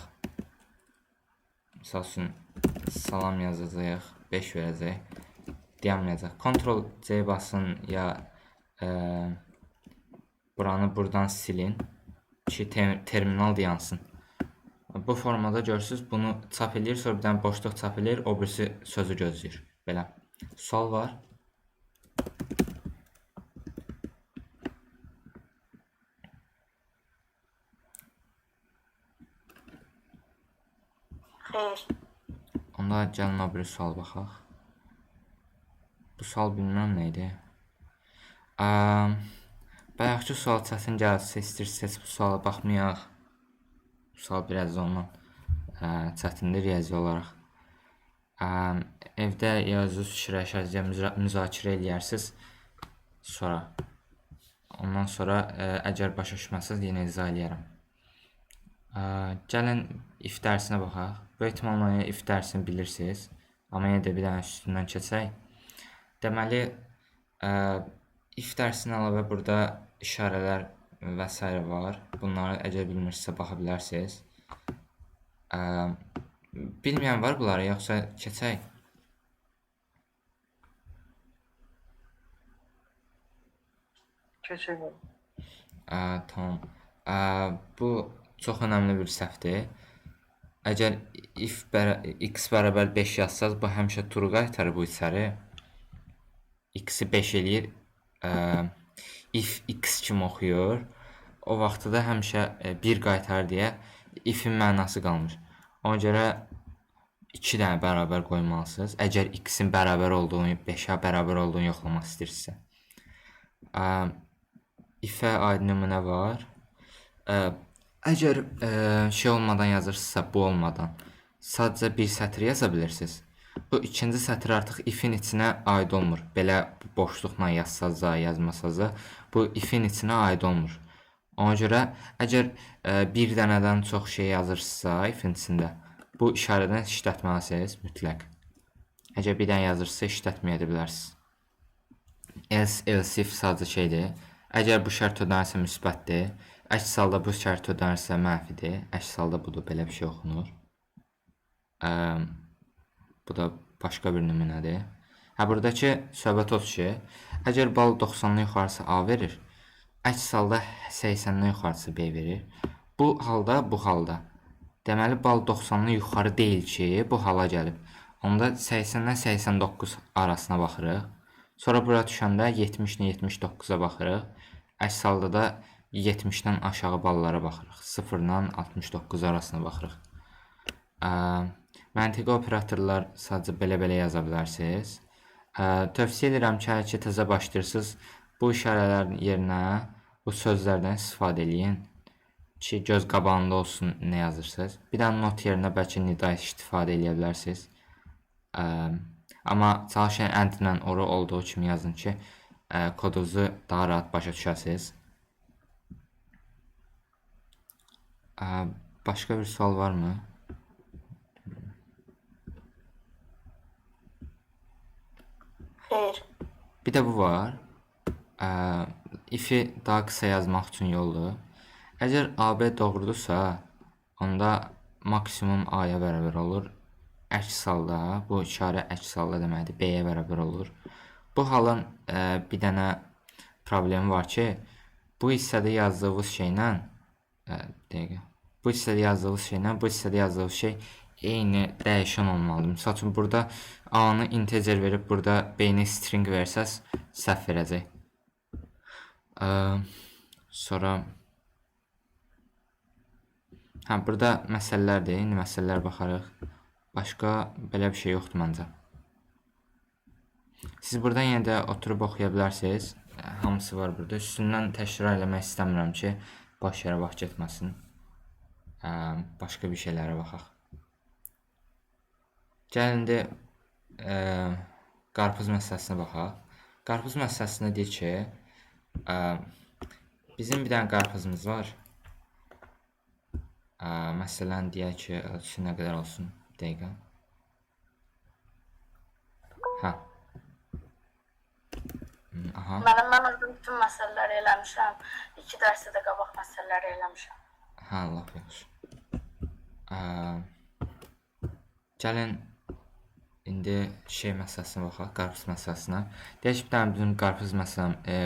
Misal üçün salam yazacağıq, 5 verəcək, dayanmayacaq. Ctrl C basın ya buranı buradan silin ki terminal dayansın. Bu formada görürsünüz, bunu çap eləyir, sonra bir dənə boşluq çap eləyir, o birisi sözü gözləyir. Belə. Sual var. Xeyr. Onda gəlin o bir sual baxaq. Bu sual bilmirəm nə idi. Bayaqki sual çətin gəlsə, istəyirsiniz bu suala baxmayaq. Bu sual biraz ondan çətindir riyazi olaraq. Evdə ya özünüz fikirləşəcək, müzakirə eləyərsiniz. Sonra. Ondan sonra əgər başa düşməsəz yenə izah eləyərəm. Gəlin if dərsinə baxaq. Bu ehtimalla if dərsini bilirsiniz. Amma yenə də bir dənə üstündən keçək. Deməli, if dərsinə əlavə burada işarələr və s. var. Bunları əgər bilmirsinizsə baxa bilərsiniz. Bilməyən var bunları, yoxsa keçək? Keçək. Tamam. Bu çox önəmli bir səhvdir. Əgər if x bərabər 5 yazsaz, bu həmişə true qaytarır bu içəri. X-i 5 eləyir. If x kimi oxuyur. O vaxtda da həmişə 1 qaytarır deyə if-in mənası qalmır. Ona görə 2 dənə bərabər qoymalısınız. Əgər x-in bərabər olduğunu, 5-ə bərabər olduğunu yoxlamaq istəyirsinizsə. If-ə aid nümunə var. Əgər şey olmadan yazırsınızsa, bu olmadan, sadəcə bir sətr yaza bilirsiniz. Bu ikinci sətr artıq if-in içinə aid olmur. Belə boşluqla yazsaz da, yazmasaz da, bu if-in içinə aid olmur. Ona görə, əgər bir dənədən çox şey yazırsınızsa if-in içində, bu işarədən işlətməlisiniz mütləq. Əgər bir dənə yazırsınızsa, işlətməyə bilərsiniz. Else if sadəcə şeydir. Əgər bu şərt ödənirsə müsbətdir, əks halda bu şərt ödənirsə mənfidir, əks halda budur, belə bir şey oxunur. Bu da başqa bir nümunədir. Buradakı söhbət odur ki, əgər bal 90-dan yuxarısı A verir, Əks halda 80-dən yuxarısı B verir. Bu halda. Deməli bal 90-dan yuxarı deyil ki, bu hala gəlib. Onda 80-dən 89 arasına baxırıq. Sonra bura düşəndə 70-dən 79-a baxırıq. Əks halda da 70-dən aşağı ballara baxırıq. 0-dan 69 arasına baxırıq. Məntiqi operatorlar sadəcə belə yaza bilərsiniz. Tövsiyə edirəm ki, hər ki təzə başlayırsınız, bu işarələrin yerinə bu sözlərdən istifadə edin ki, göz qabağında olsun nə yazırsınız. Bir də not yerinə bəlkə nida istifadə edə bilərsiniz. Amma çalışın ədlə ora olduğu kimi yazın ki, kodunuzu daha rahat başa düşəsiniz. Başqa bir sual varmı? Xeyr. Bir də bu var. If-i daha qısa yazmaq üçün yoldur. Əgər AB doğrudursa, onda maksimum A-ya bərabər olur. Əks halda, bu işarə əks halda deməkdir, B-yə bərabər olur. Bu halın bir dənə problemi var ki, bu hissədə yazdığınız şeylə bu hissədə yazdığınız şey eyni dəyişən olmalıdır. Məsəl üçün, burada A-nı integer verib, burada B-ni string versəz, səhv verəcək. Sonra burada məsələlərdir. İndi məsələlər baxarıq. Başqa belə bir şey yoxdur məncə. Siz buradan yenə də oturub oxuya bilərsiniz. Hamısı var burada. Üstündən təkrar eləmək istəmirəm ki, boş yerə vaxt getməsin. Başqa bir şeylərə baxaq. Gəlin indi qarpız məsələsinə baxaq. Qarpız məsələsində deyir ki, bizim bir dənə qarpızımız var. Məsələn, deyək ki, ölçüsü nə qədər olsun? Bir dəqiqə. Mən özüm bütün məsələləri eləmişəm. 2 dərsdə də qabaq məsələləri eləmişəm. Laf yaxşı. Gəlin indi şey məsələsinə baxaq, qarpız məsələsinə. Deyək ki, bir dənə bizim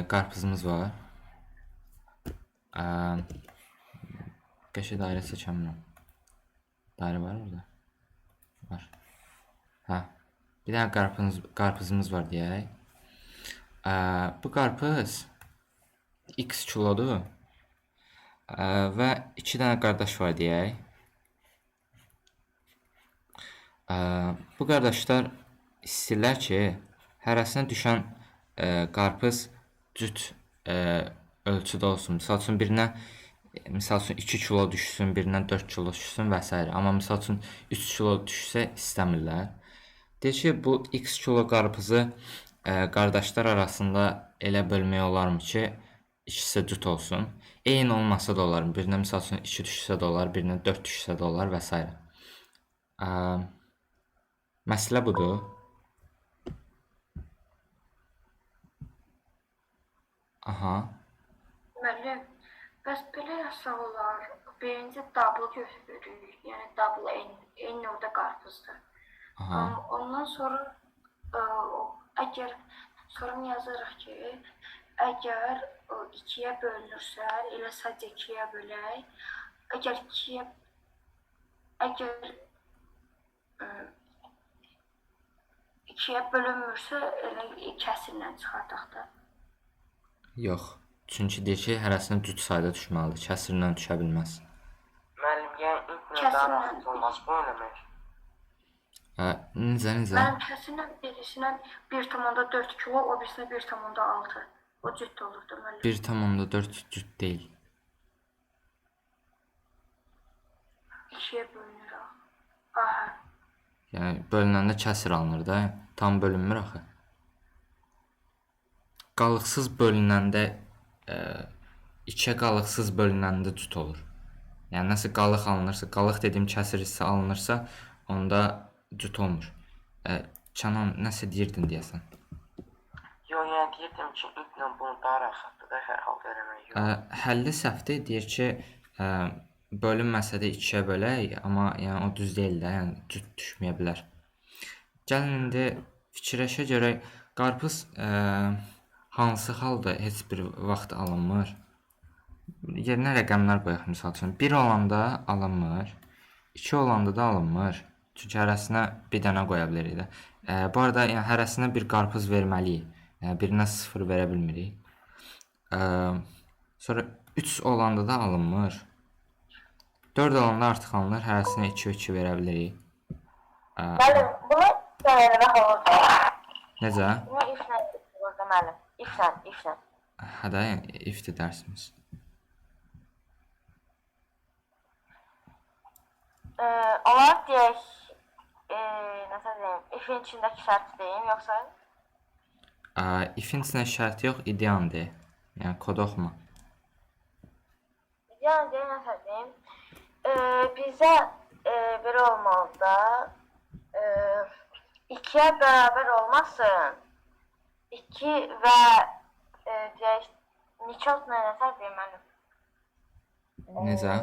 qarpızımız var. Qəşə dairə seçəmirəm. Dairə var orada? Var. Bir dənə qarpızımız var deyək. Bu qarpız x kilodur və 2 dənə qardaş var deyək. Bu qardaşlar istəyirlər ki, hərəsinə düşən qarpız cüt ölçüdə olsun. Misal üçün, birinə 2 kilo düşsün, birindən 4 kilo düşsün və s. Amma misal üçün 3 kilo düşsə istəmirlər. Deyir ki, bu x kilo qarpızı qardaşlar arasında elə bölmək olarmı ki, ikisi cüt olsun. Eyni olmasa da olar. Birinə misal üçün 2 düşsə də olar, birinə 4 düşsə də olar və s. Məsələ budur. Müəllim, bəs belə yazsaq olar, birinci double götürürük, yəni double n növdə qarpızdır. Ondan sonra sonra yazırıq ki, əgər 2-yə bölünürsə, elə sadəcə 2-yə bölək. Əgər 2-yə bölünmürsə, elə kəsirlə çıxardaq da. Yox. Çünki deyir ki, hərəsinə cüt sayda düşməlidir. Kəsirlə düşə bilməz. Müəllim, yəni ilk növdə olmaz bu eləmək. Necə? Mənim kəsirlə birisinə 1,4 kilo, o birisinə 1,6. O cüt olurdu müəllim. 1,4 cüt deyil. 2-yə bölünür. Yəni, bölünəndə kəsir alınır da. Tam bölünmür axı. Qalıqsız bölünəndə 2-yə qalıqsız bölünəndə cüt olur. Yəni, nəsə qalıq alınırsa, qalıq dediyim kəsir hissə alınırsa, onda cüt olmur. Kənan, nəsə deyirdin deyəsən? Yox, yəni deyirdim ki, ilklə bunu daha rahatdır da hər halda eləmək yox. Həlli səhvdir. Deyir ki, bölünməsə də 2-yə bölək, amma yəni, o düz deyil də, yəni cüt düşməyə bilər. Gəlin indi fikirləşə görək, qarpız hansı halda heç bir vaxt alınmır? Yerinə rəqəmlər qoyaq misal üçün. 1 olanda alınmır. 2 olanda da alınmır. Çünki hərəsinə bir dənə qoya bilərik də. Bu arada yəni hərəsinə bir qarpız verməliyik. Yəni birinə 0 verə bilmirik. Sonra 3 olanda da alınmır. 4 olanda artıq alınır. Hərəsinə 2 verə bilərik. Müəllim, bunu söyləmək olur. Necə? Bunu iflə burada müəllim. İflə. Hə də, yəni if-dir dərsimiz. Olar deyək, nəsə deyim, ifin içindəki şərti deyim, yoxsa? If-in içində şərt yox, ideyandır. Yəni kod oxuma. Yəni deyim, nəsə deyim. Bizə belə olmalı da, 2-yə bərabər olmasın. 2 və deyək, niçotla nəsə deyim mənim. Necə?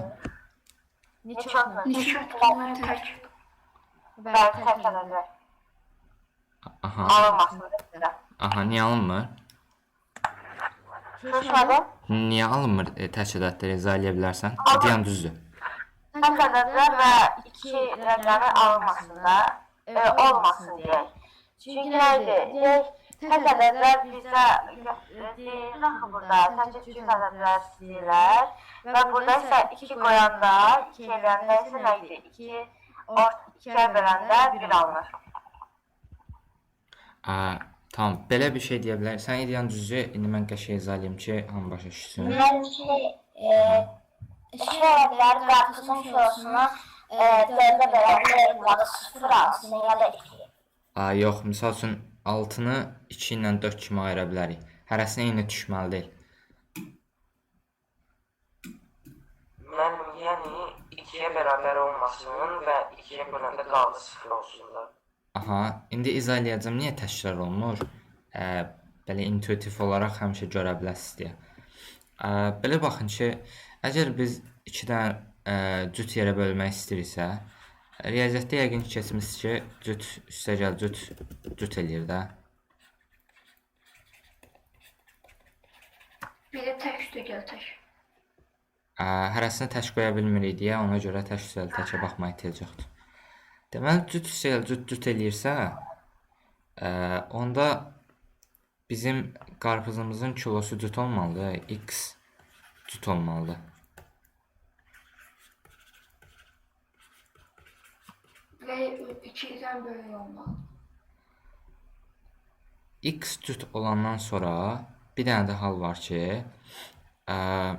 Niçotla. Nişatlar tək. Bəli, tək ədədlər. Aha. Alınmasın da sizə. Aha, niyə alınmır? Düşmədim. Niyə alınmır tək ədədləri izah edə bilərsən? İdeyan düzdür. Tək ədədlər və 2 rəqəmi alınmasın da, olmasın deyək. Çünki nədir? Deyək, tək ədədlər bizə deyir axı burada, təkcə cüz ədədlər istəyirlər və burada isə 2 qoyanda, 2 eləyəndə isə nə idi? 2-yə böləndə 1 alınır. Tamam, belə bir şey deyə bilər. Sən ideyan düzü, indi mən qəşəng izah edeyim ki, hamı başa düşsün. Şəhərlər qarpızın kilosunu dördə böləndə evladı 0 alsın ya da 2. Yox, misal üçün 6-nı 2 ilə 4 kimi ayıra bilərik. Hərəsinə eyni düşməli deyil. Müəllim, yəni 2-yə bərabər olmasın və 2-yə böləndə qaldı 0 olsun da. Aha, indi izah eləyəcəm niyə təkrar olunur. Belə intuitiv olaraq həmişə görə biləsiniz deyə. Belə baxın ki, əgər biz 2-dən cüt yerə bölmək istəyiriksə, riyaziyyatda yəqin ki, keçmişsiniz ki, cüt üstəgəl cüt eləyir də. Biri tək üstəgəl tək. Hərəsinə tək qoya bilmirik deyə, ona görə tək üstəgəl təkə baxma ehtiyac yoxdur. Deməli, cüt üstəgəl cüt eləyirsə, onda bizim qarpızımızın kilosu cüt olmalıdır, x cüt olmalıdır. Və 2-dən böyük olmalı. X cüt olandan sonra bir dənə də hal var ki,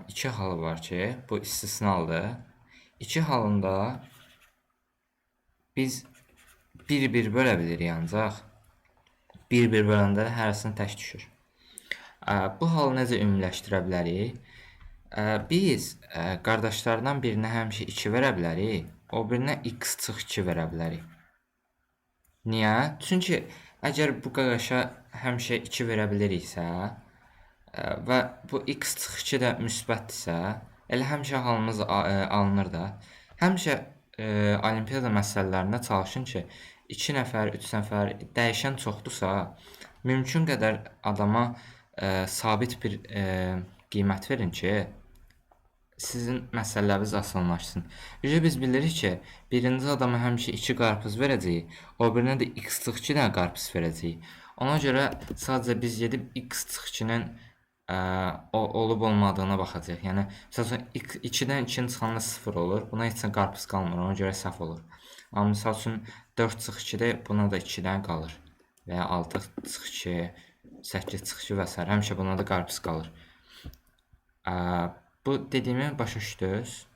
2 halı var ki, bu istisnalıdır. 2 halında biz 1-1 bölə bilirik ancaq 1-1 böləndə hərəsini tək düşür. Bu halı necə ümumiləşdirə bilərik? Biz qardaşlardan birinə həmişə 2 verə bilərik, o birinə x çıx 2 verə bilərik. Niyə? Çünki əgər bu qardaşa həmişə 2 verə biliriksə və bu x çıx 2 də müsbətdirsə, elə həmişə halımız alınır da. Həmişə olimpiada məsələlərində çalışın ki, 2 nəfər, 3 nəfər dəyişən çoxdursa, mümkün qədər adama sabit bir qiymət verin ki, sizin məsələləriniz asanlaşsın. Biz bilirik ki, birinci adama həmişə 2 qarpız verəcəyik, o birinə də x çıx 2 dənə qarpız verəcəyik. Ona görə sadəcə biz gedib x çıx 2-nin olub olmadığına baxacaq. Yəni, məsələn, 2-dən 2-nin çıxanda 0 olur, buna heç qarpız qalmır, ona görə səhv olur. Amma məsəl üçün 4 çıx 2-də buna da 2-dən qalır. Və ya 6 çıx 2, 8 çıx 2 və s. Həmişə buna da qarpız qalır. Bu dediyimi başa düşdünüz?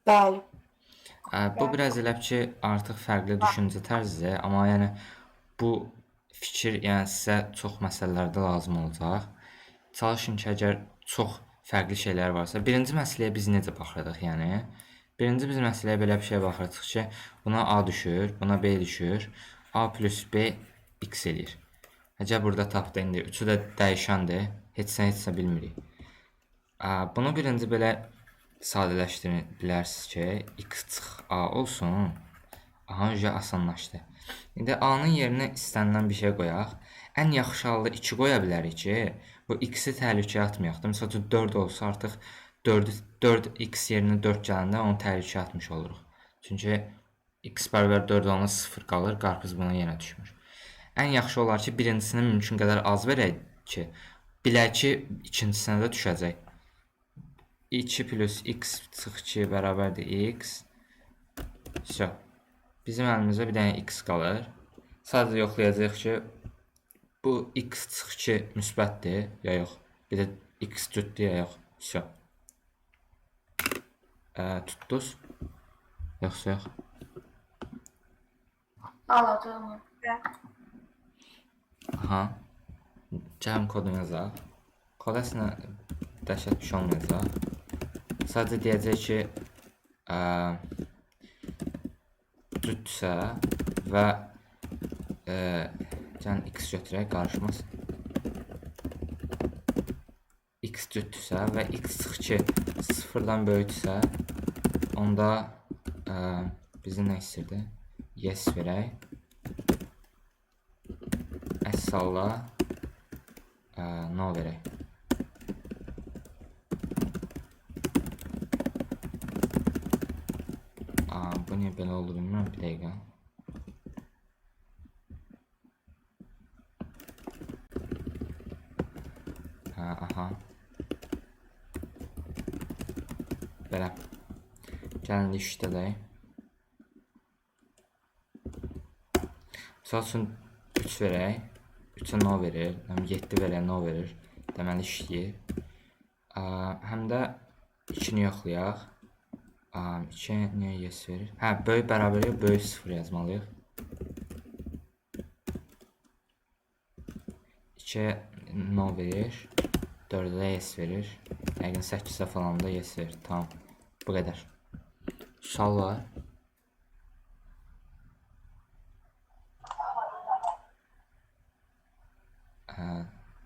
Bəli. Bu biraz elə ki, artıq fərqli düşüncə tərzidir, amma yəni bu fikir yəni sizə çox məsələlərdə lazım olacaq. Çalışın ki, əgər çox fərqli şeylər varsa, birinci məsələyə biz necə baxırdıq, yəni? Birinci biz məsələyə belə bir şey baxırdıq ki, buna A düşür, buna B düşür, A plus B x eləyir. Əgər burada tapdı, indi üçü də dəyişəndir, heç nə bilmirik. Bunu birinci belə sadələşdirə bilərsiniz ki, x çıx A olsun, aha, asanlaşdı. İndi A-nın yerinə istənilən bir şey qoyaq. Ən yaxşı halda 2 qoya bilərik ki, bu bu x-i təhlükəyə atmayaq da. Məsəl üçün 4 olsa artıq 4x yerinə 4 gələndə onu təhlükəyə atmış oluruq. Çünki x bərabər 4 olanda 0 qalır, qarpız buna yenə düşmür. Ən yaxşı olar ki, birincisini mümkün qədər az verək ki, bilək ki, ikincisinə də düşəcək. 2 plus x çıx 2 bərabərdir x. Все. Bizim əlimizdə bir dənə x qalır. Sadəcə yoxlayacağıq ki, bu x çıx 2 müsbətdir, ya yox. Bir də x cütdür, ya yox. Все. Tutduz. Yoxsa yox. Anladım. Aha. Gəlin kodunu yazaq. Kod əslində dəhşət bir şey olmayacaq. Sadəcə deyəcək ki, cütdürsə və gəlin x götürək, qarışmaz. X cütdürsə və x çıx 2 sıfırdan böyüksə, onda bizi nə istəyirdi? Yes verək. Əssalla no verək. Bu niyə belə oldu bilmirəm, bir dəqiqə. Aha. Belə. Gəlin işlədək. Misal üçün 3 verək. 3-ə no verir. 7 verək, no verir. Deməli işləyir. Həm də 2-ni yoxlayaq. 2 niyə yes verir? Hə, böyük bərabər yox, böyük 0 yazmalıyıq. 2 no verir. 4-də yes verir. Yəqin 8-ə falan da yes verir. Tamam. Bu qədər. Sual var.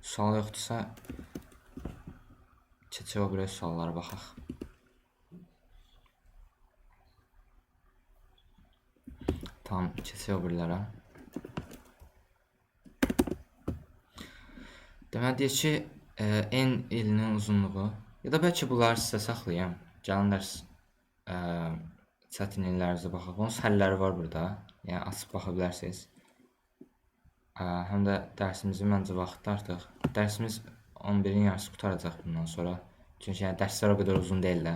Sual yoxdursa keçək o birə suallara baxaq. Tamam, keçək o birlərə. Deməli deyək ki, n ilinin uzunluğu, ya da bəlkə bunları sizə saxlayayım. Gəlin dərs çətinliklərinizə baxaq. Onun həlləri var burada. Yəni açıb baxa bilərsiniz. Həm də dərsimizin məncə vaxtı artıq. Dərsimiz 11-in yarısı qutaracaq bundan sonra. Çünki yəni dərslər o qədər uzun deyil də.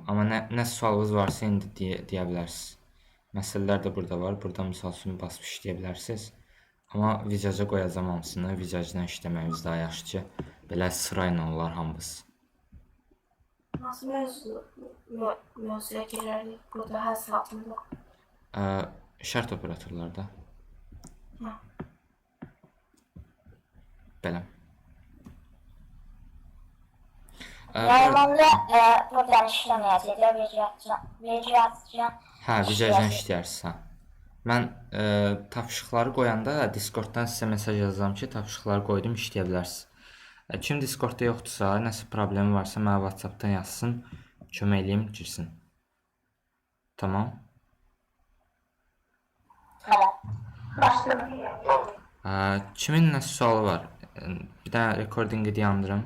Amma nə sualınız varsa indi deyə bilərsiniz. Məsələlər də burada var. Burada misal üçün basıb işləyə bilərsiniz. Amma vicaca qoyacağım hamısını. Vicacla işləməyimiz daha yaxşı ki, belə sırayla olar hamısı. Nasıl mövzuya girərik? Burada həzz altında. Şərt operatorlarda. Belə. Normalde buradan işləməyəcək, verəcək. Hə, vicacla işləyərsən. Mən tapışıqları qoyanda Discorddan sizə mesaj yazacağam ki, tapışıqları qoydum, işləyə bilərsiniz. Kim Discordda yoxdursa, nəsə problemi varsa mənə WhatsAppdan yazsın, kömək eləyim, girsin. Tamam. Tamam. Kimin nəsə sualı var? Bir də recordingi dayandırım.